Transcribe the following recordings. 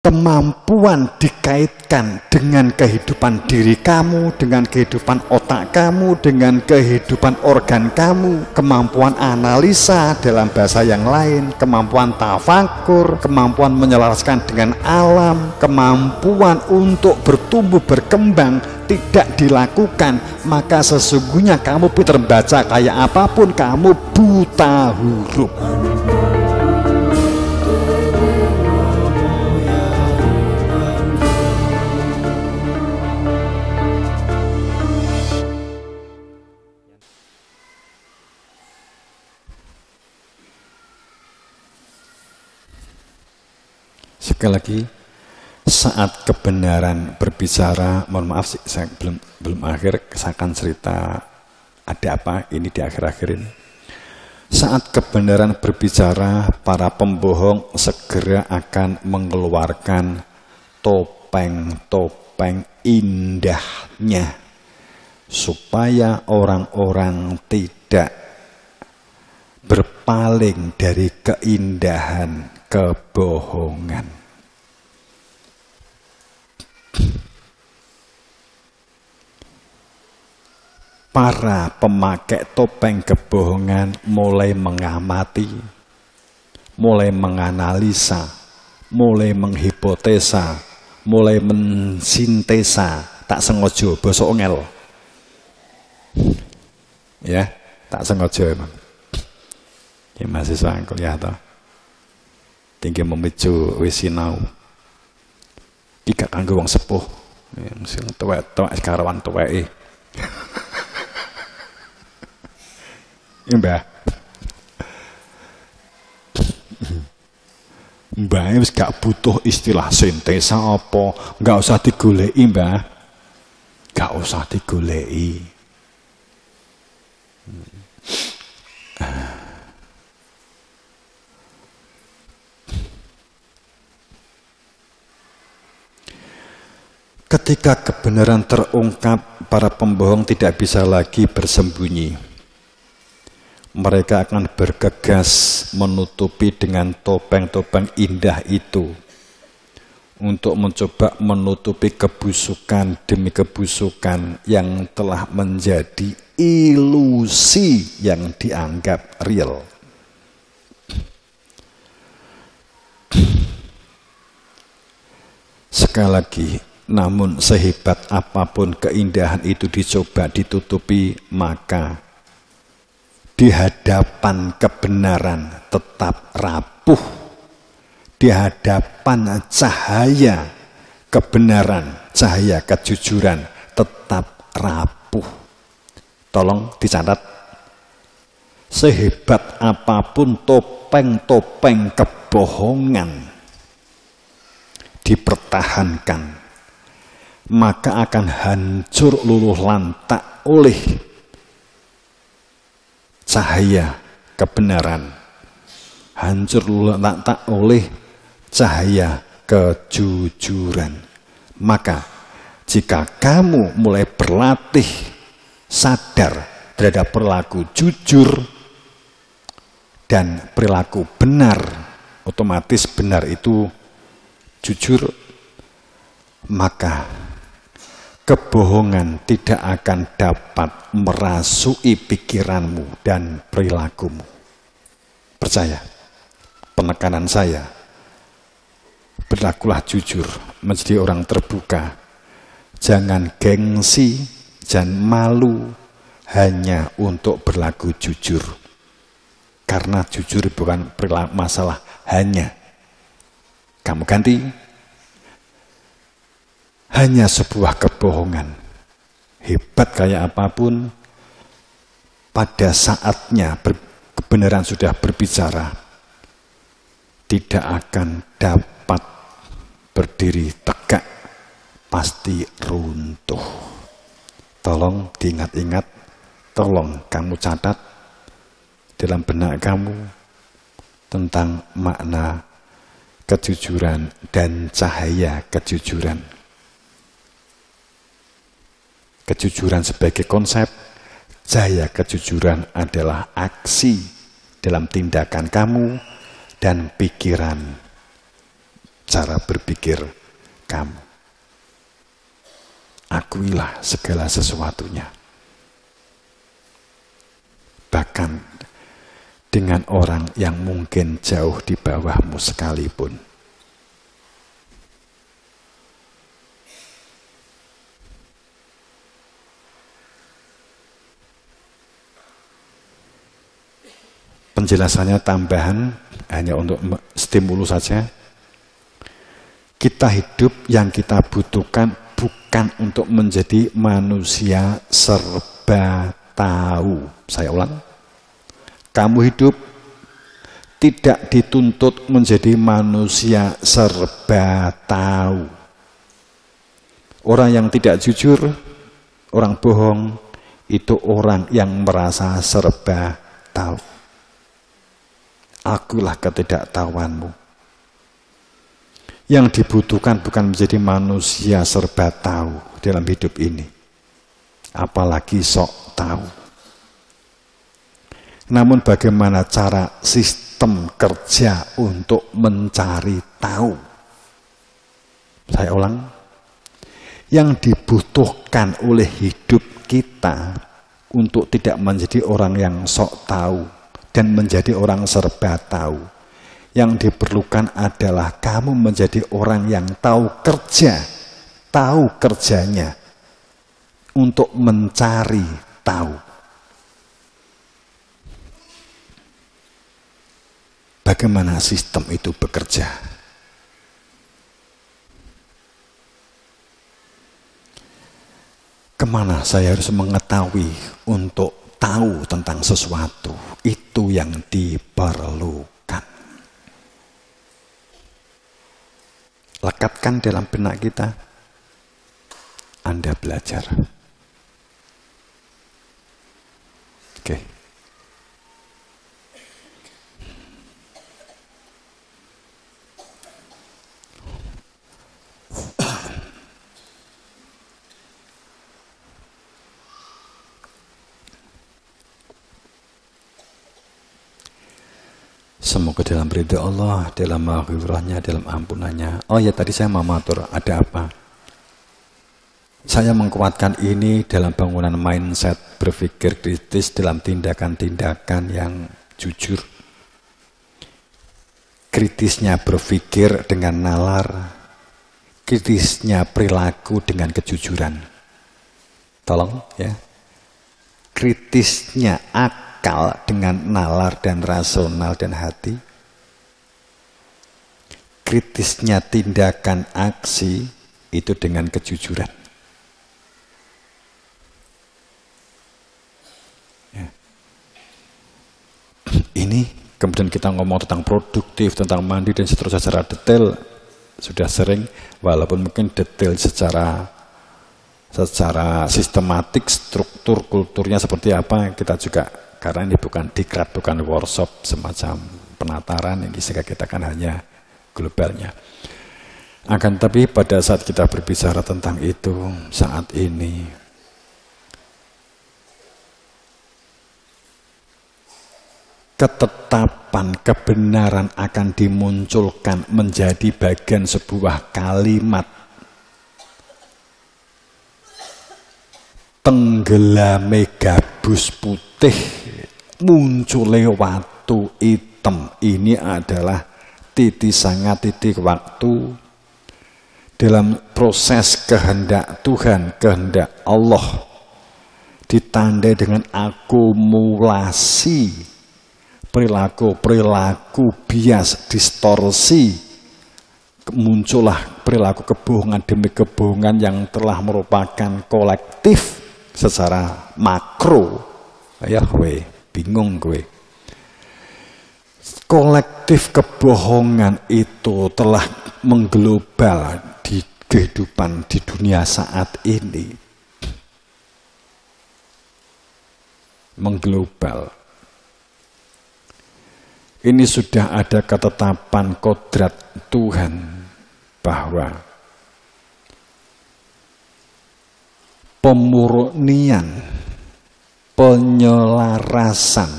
kemampuan dikaitkan dengan kehidupan diri kamu, dengan kehidupan otak kamu, dengan kehidupan organ kamu, kemampuan analisa dalam bahasa yang lain, kemampuan tafakur, kemampuan menyelaraskan dengan alam, kemampuan untuk bertumbuh berkembang tidak dilakukan, maka sesungguhnya kamu pintar baca kayak apapun, kamu buta huruf. Sekali lagi, saat kebenaran berbicara, mohon maaf sih, saya belum akhir, saya akan cerita ada apa ini di akhir-akhirin. Saat kebenaran berbicara, para pembohong segera akan mengeluarkan topeng-topeng indahnya supaya orang-orang tidak berpaling dari keindahan kebohongan. Para pemakai topeng kebohongan mulai mengamati, mulai menganalisa, mulai menghipotesa, mulai mensintesa, tak sengaja basa ongel. Ya, tak sengaja emang. Ya mahasiswa kuliah toh. Tinggi memicu wis sinau. Iki gak kanggo wong sepuh. Sing tuwek-tuwek sekarawan tuweke. Mbah. Mbah wis gak butuh istilah sintesa apa, gak usah digoleki, Mbah. Gak usah digoleki. Ketika kebenaran terungkap, para pembohong tidak bisa lagi bersembunyi. Mereka akan bergegas menutupi dengan topeng-topeng indah itu untuk mencoba menutupi kebusukan demi kebusukan yang telah menjadi ilusi yang dianggap real. Sekali lagi, namun sehebat apapun keindahan itu dicoba ditutupi, maka di hadapan kebenaran tetap rapuh. Di hadapan cahaya kebenaran, cahaya kejujuran tetap rapuh. Tolong dicatat, sehebat apapun topeng-topeng kebohongan dipertahankan, maka akan hancur luluh lantak oleh cahaya kebenaran, hancur luluh lantak oleh cahaya kejujuran. Maka jika kamu mulai berlatih sadar terhadap perilaku jujur dan perilaku benar, otomatis benar itu jujur, maka kebohongan tidak akan dapat merasui pikiranmu dan perilakumu. Percaya, penekanan saya, berlakulah jujur, menjadi orang terbuka. Jangan gengsi, jangan malu hanya untuk berlaku jujur. Karena jujur bukan masalah hanya. Kamu ganti, hanya sebuah kebohongan. Hebat kayak apapun, pada saatnya kebenaran sudah berbicara, tidak akan dapat berdiri tegak, pasti runtuh. Tolong diingat-ingat, tolong kamu catat dalam benak kamu tentang makna kejujuran dan cahaya kejujuran. Kejujuran sebagai konsep, cahaya kejujuran adalah aksi dalam tindakan kamu dan pikiran. cara berpikir kamu. Akuilah segala sesuatunya. Bahkan dengan orang yang mungkin jauh di bawahmu sekalipun. Penjelasannya tambahan hanya untuk stimulus saja. Kita hidup yang kita butuhkan bukan untuk menjadi manusia serba tahu. Saya ulang. Kamu hidup tidak dituntut menjadi manusia serba tahu. Orang yang tidak jujur, orang bohong, itu orang yang merasa serba tahu. Akulah ketidaktahuanmu. Yang dibutuhkan bukan menjadi manusia serba tahu dalam hidup ini, apalagi sok tahu. Namun bagaimana cara sistem kerja untuk mencari tahu? Saya ulang, yang dibutuhkan oleh hidup kita untuk tidak menjadi orang yang sok tahu dan menjadi orang serba tahu. Yang diperlukan adalah kamu menjadi orang yang tahu kerja, tahu kerjanya untuk mencari tahu. Bagaimana sistem itu bekerja? Kemana saya harus mengetahui untuk tahu tentang sesuatu? Itu yang diperlukan. Lekatkan dalam benak kita. Anda belajar. Oke. Semoga dalam ridha Allah, dalam maghfirahnya, dalam ampunannya. Oh ya, tadi saya mau matur, ada apa? Saya menguatkan ini dalam bangunan mindset berpikir kritis dalam tindakan-tindakan yang jujur. Kritisnya berpikir dengan nalar, kritisnya perilaku dengan kejujuran. Tolong ya. Kritisnya akal dengan nalar dan rasional dan hati. Kritisnya tindakan aksi itu dengan kejujuran. Ya. Ini kemudian kita ngomong tentang produktif, tentang mandi dan seterusnya secara detail sudah sering, walaupun mungkin detail secara sistematik, struktur kulturnya seperti apa kita juga, karena ini bukan diklat, bukan workshop semacam penataran, ini sehingga kita kan hanya globalnya. Akan tapi pada saat kita berbicara tentang itu saat ini, ketetapan kebenaran akan dimunculkan menjadi bagian sebuah kalimat. Tenggelame gabus putih, munculnya watu hitam. Ini adalah titik waktu dalam proses kehendak Tuhan, kehendak Allah, ditandai dengan akumulasi perilaku bias, distorsi. Muncullah perilaku kebohongan demi kebohongan yang telah merupakan kolektif secara makro. Ya gue bingung gue. Kolektif kebohongan itu telah mengglobal di kehidupan di dunia saat ini. Mengglobal. Ini sudah ada ketetapan kodrat Tuhan bahwa pemurnian, penyelarasan,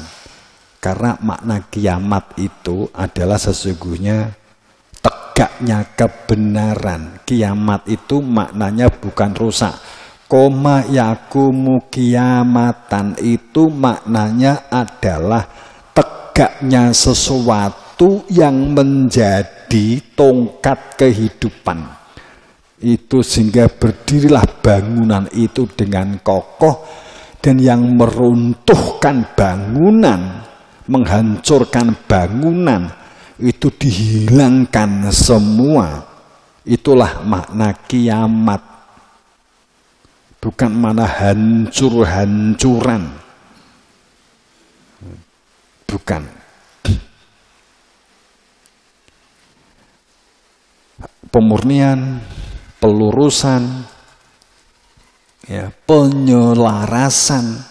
karena makna kiamat itu adalah sesungguhnya tegaknya kebenaran. Kiamat itu maknanya bukan rusak. Koma yakumu kiamatan itu maknanya adalah tegaknya sesuatu yang menjadi tongkat kehidupan. Itu sehingga berdirilah bangunan itu dengan kokoh, dan yang meruntuhkan bangunan, menghancurkan bangunan, itu dihilangkan semua. Itulah makna kiamat. Bukan makna hancur-hancuran. Bukan. Pemurnian, pelurusan, ya, penyelarasan,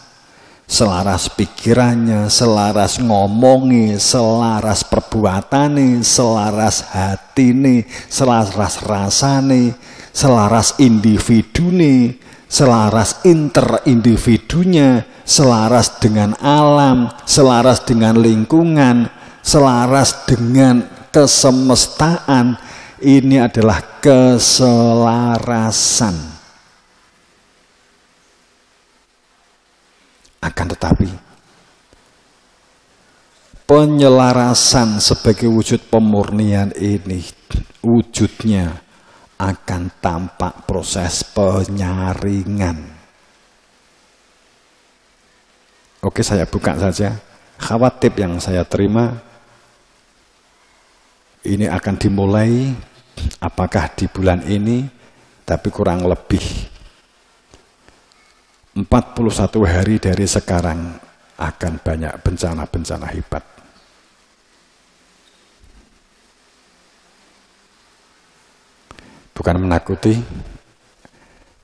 selaras pikirannya, selaras ngomongi, selaras perbuatane, selaras hatine, selaras rasane, selaras individune, selaras interindividunya, selaras dengan alam, selaras dengan lingkungan, selaras dengan kesemestaan. Ini adalah keselarasan. Akan tetapi penyelarasan sebagai wujud pemurnian ini wujudnya akan tampak proses penyaringan. Oke, saya buka saja khawatib yang saya terima. Ini akan dimulai apakah di bulan ini, tapi kurang lebih 41 hari dari sekarang akan banyak bencana-bencana hebat. Bukan menakuti,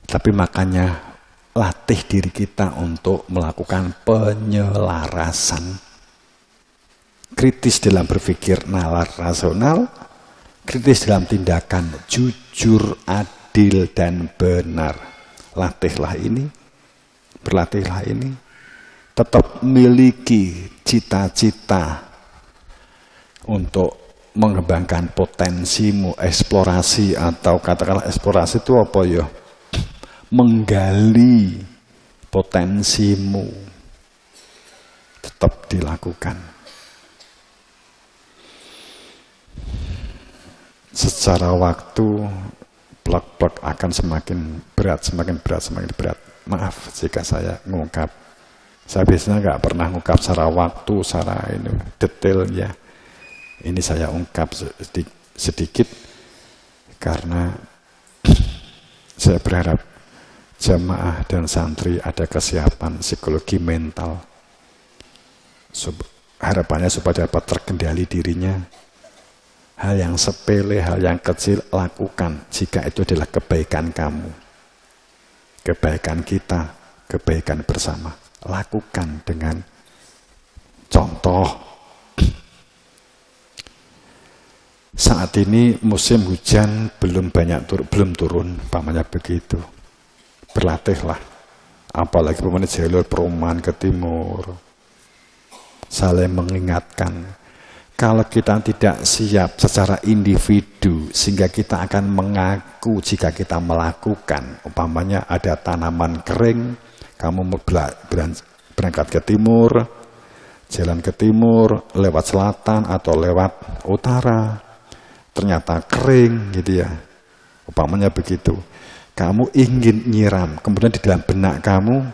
tapi makanya latih diri kita untuk melakukan penyelarasan. Kritis dalam berpikir nalar rasional, kritis dalam tindakan jujur, adil, dan benar. Latihlah ini, berlatihlah ini, tetap miliki cita-cita untuk mengembangkan potensimu, eksplorasi, atau katakanlah eksplorasi itu apa ya? Menggali potensimu, tetap dilakukan. Secara waktu, blok-blok akan semakin berat, semakin berat, semakin berat. Maaf jika saya ngungkap. Saya biasanya nggak pernah ngungkap secara waktu, secara ini detail ya. Ini saya ungkap sedikit karena saya berharap jamaah dan santri ada kesiapan psikologi mental. Harapannya supaya dapat terkendali dirinya. Hal yang sepele, hal yang kecil lakukan jika itu adalah kebaikan kamu, kebaikan kita, kebaikan bersama. Lakukan dengan contoh. Saat ini musim hujan belum turun, pamannya begitu. Berlatihlah, apalagi pemanah jalur perumahan ke timur, saling mengingatkan. Kalau kita tidak siap secara individu, sehingga kita akan mengaku jika kita melakukan. Umpamanya ada tanaman kering, kamu berangkat ke timur, jalan ke timur, lewat selatan atau lewat utara, ternyata kering gitu ya. Umpamanya begitu. Kamu ingin nyiram, kemudian di dalam benak kamu,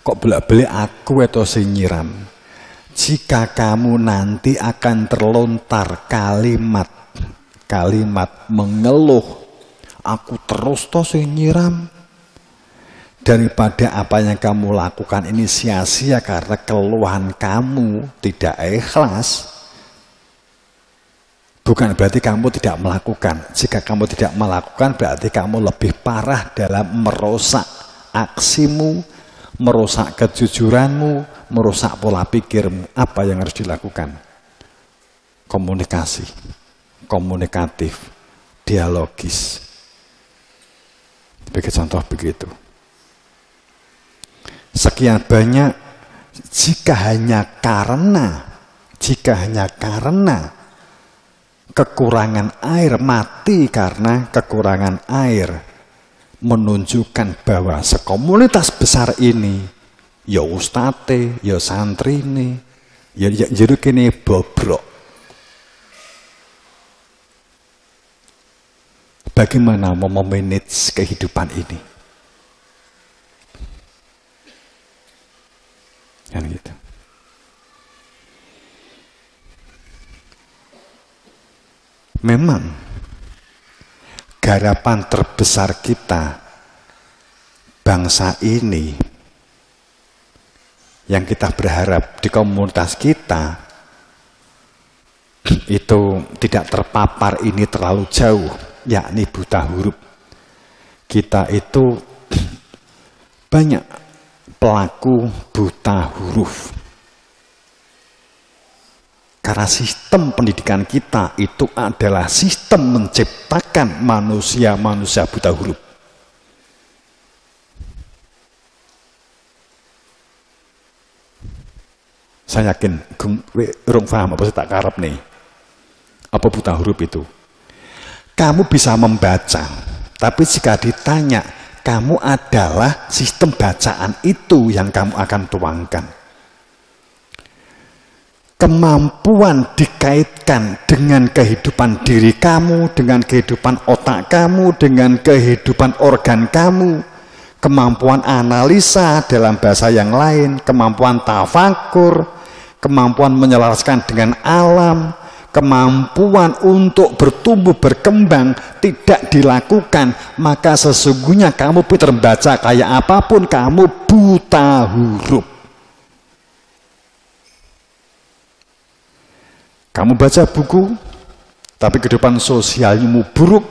kok bolak-balik aku atau si nyiram. Jika kamu nanti akan terlontar kalimat mengeluh, aku terus toh sing nyiram, daripada apa yang kamu lakukan ini sia-sia karena keluhan kamu tidak ikhlas. Bukan berarti kamu tidak melakukan. Jika kamu tidak melakukan berarti kamu lebih parah dalam merusak aksimu, merusak kejujuranmu, merusak pola pikirmu. Apa yang harus dilakukan? Komunikasi, komunikatif, dialogis. Sebagai contoh begitu. Sekian banyak jika hanya karena kekurangan air, mati karena kekurangan air, menunjukkan bahwa sekomunitas besar ini, ya ustate, ya santrine, ya jeruk ini bobrok. Bagaimana mau memanage kehidupan ini? Kan gitu. Memang garapan terbesar kita, bangsa ini, yang kita berharap di komunitas kita itu tidak terpapar ini terlalu jauh, yakni buta huruf. Kita itu banyak pelaku buta huruf. Karena sistem pendidikan kita itu adalah sistem menciptakan manusia-manusia buta huruf. Saya yakin, urung paham apa saya tak karep nih. Apa buta huruf itu? Kamu bisa membaca, tapi jika ditanya, kamu adalah sistem bacaan itu yang kamu akan tuangkan. Kemampuan dikaitkan dengan kehidupan diri kamu, dengan kehidupan otak kamu, dengan kehidupan organ kamu, kemampuan analisa dalam bahasa yang lain, kemampuan tafakur, kemampuan menyelaraskan dengan alam, kemampuan untuk bertumbuh berkembang tidak dilakukan, maka sesungguhnya kamu pintar membaca kayak apapun, kamu buta huruf. Kamu baca buku, tapi kehidupan sosialmu buruk,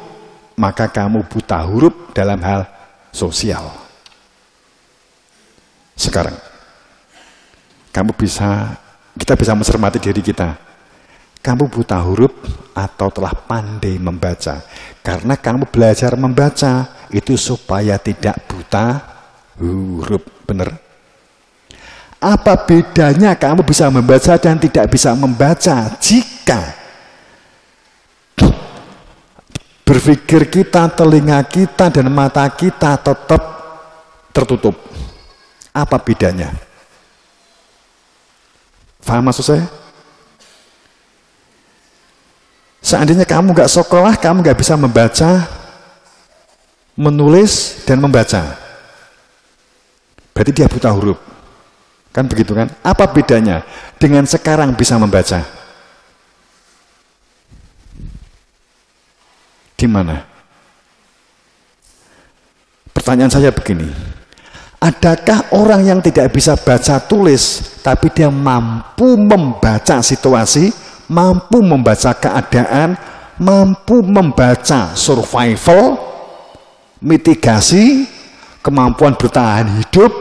maka kamu buta huruf dalam hal sosial. Sekarang, kita bisa mencermati diri kita. Kamu buta huruf atau telah pandai membaca? Karena kamu belajar membaca, itu supaya tidak buta huruf, benar? Apa bedanya kamu bisa membaca dan tidak bisa membaca? Jika berpikir kita, telinga kita, dan mata kita tetap tertutup. Apa bedanya? Paham maksud saya? Seandainya kamu nggak sekolah, kamu nggak bisa membaca, menulis, dan membaca. Berarti dia buta huruf. Kan begitu kan? Apa bedanya dengan sekarang bisa membaca? Gimana? Pertanyaan saya begini. Adakah orang yang tidak bisa baca tulis, tapi dia mampu membaca situasi, mampu membaca keadaan, mampu membaca survival, mitigasi, kemampuan bertahan hidup,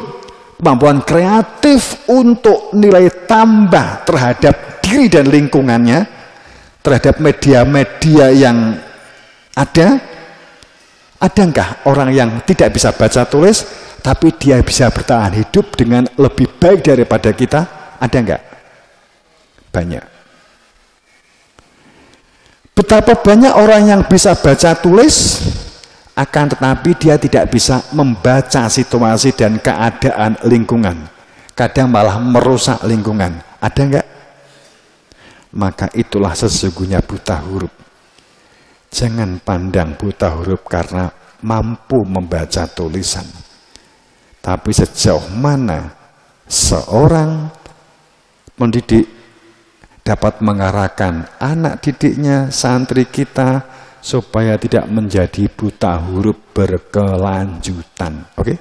kemampuan kreatif untuk nilai tambah terhadap diri dan lingkungannya, terhadap media-media yang ada? Adakah orang yang tidak bisa baca tulis, tapi dia bisa bertahan hidup dengan lebih baik daripada kita? Ada enggak? Banyak. Betapa banyak orang yang bisa baca tulis, akan tetapi dia tidak bisa membaca situasi dan keadaan lingkungan. Kadang malah merusak lingkungan. Ada enggak? Maka itulah sesungguhnya buta huruf. Jangan pandang buta huruf karena mampu membaca tulisan. Tapi sejauh mana seorang pendidik dapat mengarahkan anak didiknya, santri kita, supaya tidak menjadi buta huruf berkelanjutan. Oke?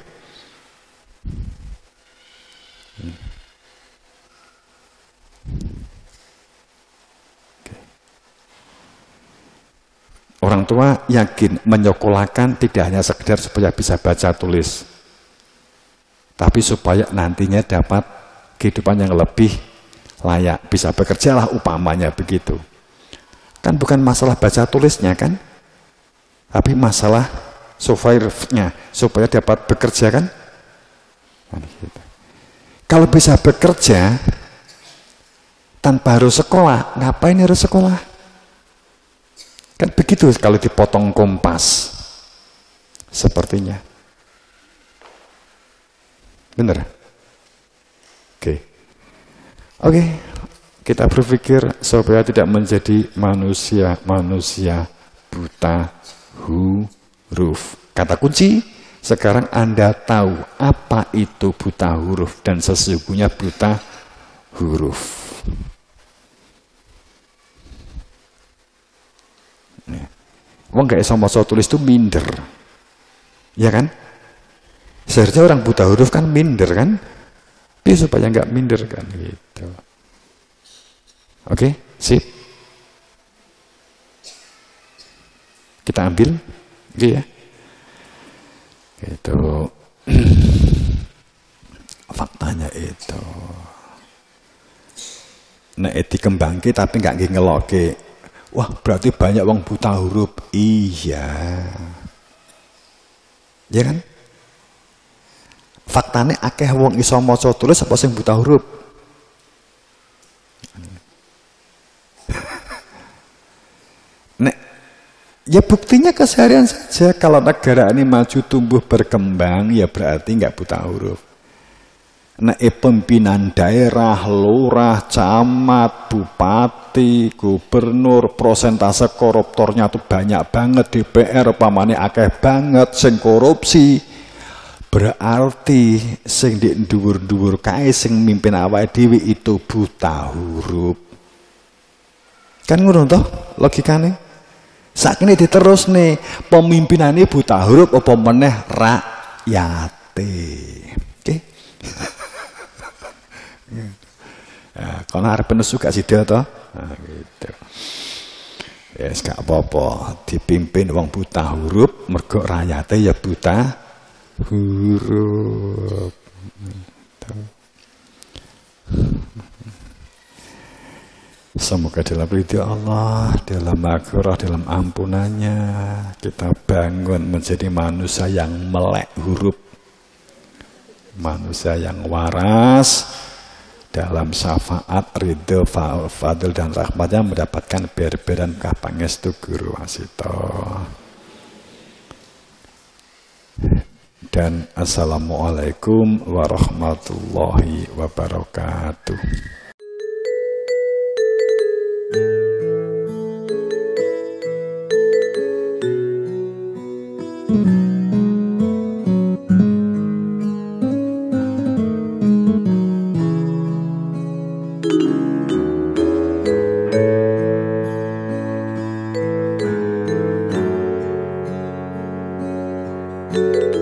Orang tua yakin menyekolahkan tidak hanya sekedar supaya bisa baca tulis, tapi supaya nantinya dapat kehidupan yang lebih layak, bisa bekerja lah umpamanya begitu. Kan bukan masalah baca tulisnya kan, tapi masalah survive-nya, supaya dapat bekerja kan. Kalau bisa bekerja tanpa harus sekolah, ngapain harus sekolah? Kan begitu kalau dipotong kompas. Sepertinya. Benar? Oke. Oke. Kita berpikir supaya tidak menjadi manusia buta huruf. Kata kunci, sekarang Anda tahu apa itu buta huruf dan sesungguhnya buta huruf. Wong gak iso maca tulis itu minder. Ya kan? Seharusnya orang buta huruf kan minder kan? Dia supaya nggak minder kan gitu. Oke, sip. Kita ambil, gitu ya. Itu faktanya itu. Nah, dikembangke tapi nggak ngeloke. Wah, berarti banyak wong buta huruf. Iya. Ya kan? Faktanya akeh wong iso maca tulis apa sing buta huruf? Nek ya buktinya keseharian saja. Kalau negara ini maju tumbuh berkembang ya berarti nggak buta huruf. Nek pimpinan daerah, lurah, camat, bupati, gubernur, persentase koruptornya tuh banyak banget. DPR pamane akeh banget sing korupsi. Berarti sing di dhuwur-dhuwur kae sing mimpin awake dhewe itu buta huruf. Kan ngono toh logikane? Sakjane diterus nih, pemimpinane buta huruf apa meneh rakyate. Oke. Nah, kono arep nesu gak sida to? Nah, gitu. Yes, gak apa-apa, dipimpin wong buta huruf, mergo rakyate ya buta huruf. Semoga dalam ridho Allah, dalam maghfirah, dalam ampunannya kita bangun menjadi manusia yang melek huruf, manusia yang waras dalam syafaat, ridho, fadil dan rahmatnya mendapatkan berberan kapangestu guru wasito. Dan assalamualaikum warahmatullahi wabarakatuh. Thank you.